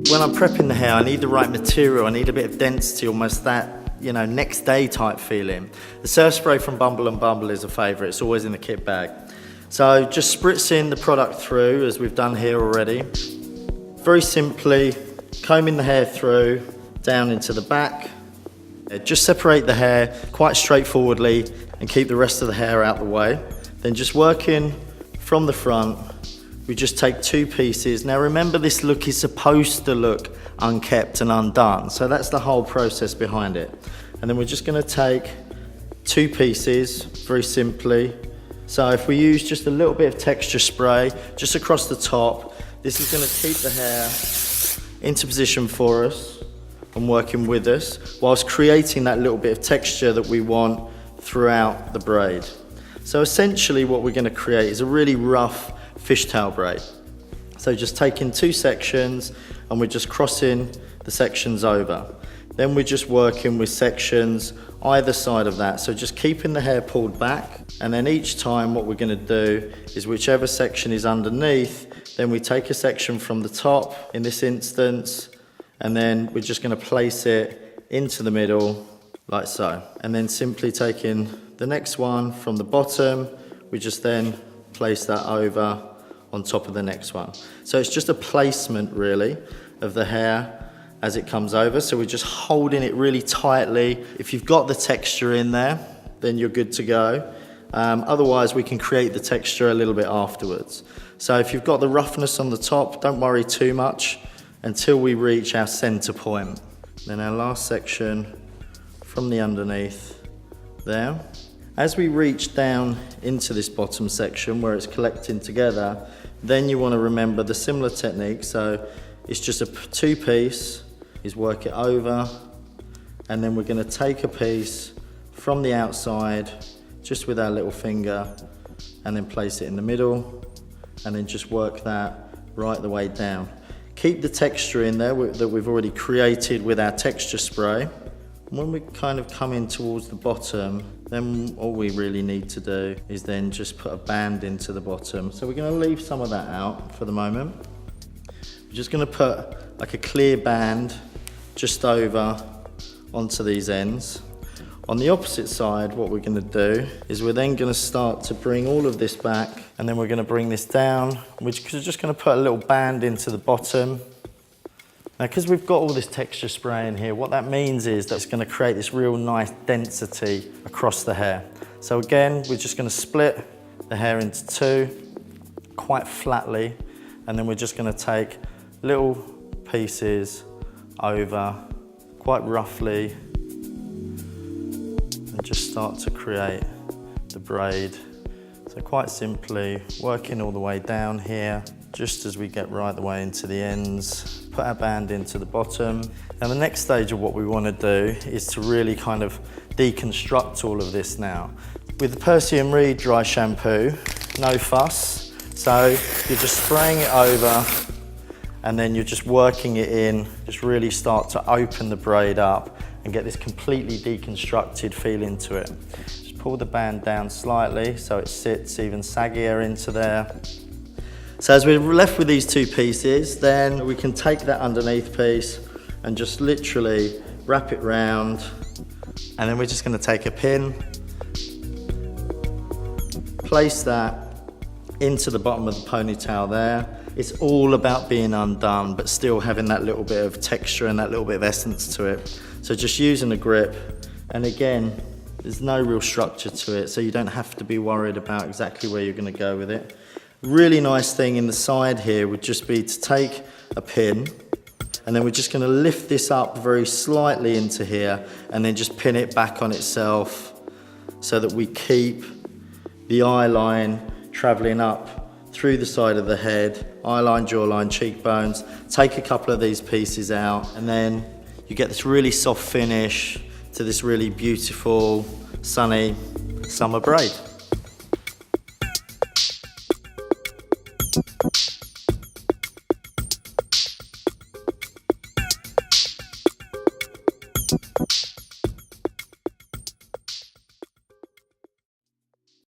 When I'm prepping the hair, I need the right material. I need a bit of density, almost that, you know, next day type feeling. The surf spray from Bumble and Bumble is a favourite. It's always in the kit bag. So just spritzing the product through, as we've done here already. Very simply, combing the hair through, down into the back. Just separate the hair quite straightforwardly and keep the rest of the hair out the way. Then just working from the front, we just take 2 pieces. Now remember, this look is supposed to look unkept and undone, so that's the whole process behind it. And then we're just going to take 2 pieces, very simply. So if we use just a little bit of texture spray just across the top, this is going to keep the hair into position for us and working with us, whilst creating that little bit of texture that we want throughout the braid. So essentially what we're going to create is a really rough fishtail braid. So just taking 2 sections and we're just crossing the sections over. Then we're just working with sections either side of that. So just keeping the hair pulled back, and then each time what we're going to do is whichever section is underneath, then we take a section from the top in this instance, and then we're just going to place it into the middle like so. And then simply taking the next one from the bottom, we just then place that over on top of the next one. So it's just a placement really of the hair as it comes over. So we're just holding it really tightly. If you've got the texture in there, then you're good to go. Otherwise we can create the texture a little bit afterwards. So if you've got the roughness on the top, don't worry too much until we reach our center point. Then our last section from the underneath there. As we reach down into this bottom section where it's collecting together, then you want to remember the similar technique. So it's just a 2-piece, is work it over, and then we're going to take a piece from the outside just with our little finger and then place it in the middle, and then just work that right the way down. Keep the texture in there that we've already created with our texture spray. When we kind of come in towards the bottom, then all we really need to do is then just put a band into the bottom. So we're going to leave some of that out for the moment. We're just going to put like a clear band just over onto these ends. On the opposite side, what we're going to do is we're then going to start to bring all of this back, and then we're going to bring this down. We're just going to put a little band into the bottom. Now, because we've got all this texture spray in here, what that means is that it's going to create this real nice density across the hair. So again, we're just going to split the hair into 2 quite flatly, and then we're just going to take little pieces over quite roughly and just start to create the braid. So quite simply, working all the way down here, just as we get right the way into the ends, put our band into the bottom. Now the next stage of what we want to do is to really kind of deconstruct all of this now. With the Persian Reed dry shampoo, no fuss. So you're just spraying it over, and then you're just working it in, just really start to open the braid up and get this completely deconstructed feel into it. Just pull the band down slightly so it sits even saggier into there. So as we're left with these 2 pieces, then we can take that underneath piece and just literally wrap it round, and then we're just going to take a pin, place that into the bottom of the ponytail there. It's all about being undone, but still having that little bit of texture and that little bit of essence to it. So just using a grip, and again, there's no real structure to it, so you don't have to be worried about exactly where you're going to go with it. Really nice thing in the side here would just be to take a pin, and then we're just going to lift this up very slightly into here, and then just pin it back on itself so that we keep the eye line traveling up through the side of the head, eyeline, jawline, cheekbones. Take a couple of these pieces out, and then you get this really soft finish to this really beautiful, sunny summer braid.